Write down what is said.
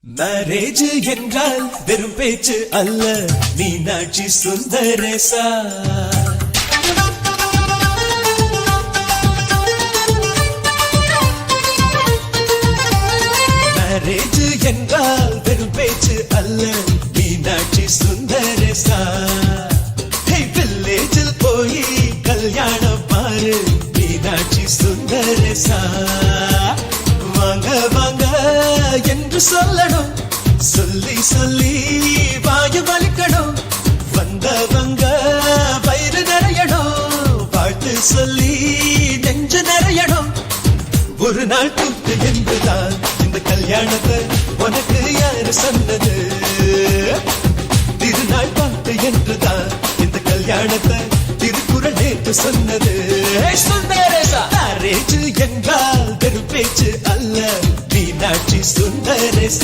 Marriage என்றால் வெறும் பேச்சு அல்ல, மீனாட்சி சுந்தரேசா. மேரேஜ் என்றால் வெறும் பேச்சு அல்ல, மீனாட்சி சுந்தரேசா. வில்லேஜில் போய் கல்யாணம் பாரு, மீனாட்சி சுந்தரேசா. வாங்க வாங்க என்று சொல்லணும், சொல்லி சொல்லி வாயு வலிக்கணும். வந்தவங்க வயிறு நிறையணும், வாழ்த்து சொல்லி நெஞ்சு நிறையணும். ஒரு நாள் கூத்து என்றுதான் இந்த கல்யாணத்தை உனக்கு யாரு சொன்னது? திருநாள் பாட்டு என்றுதான் இந்த கல்யாணத்தை திருக்குறள் நேற்று சொன்னது. மேரேஜ் என்றால் வெறும் பேச்சு அல்ல, மீனாட்சி சுந்தரேசா.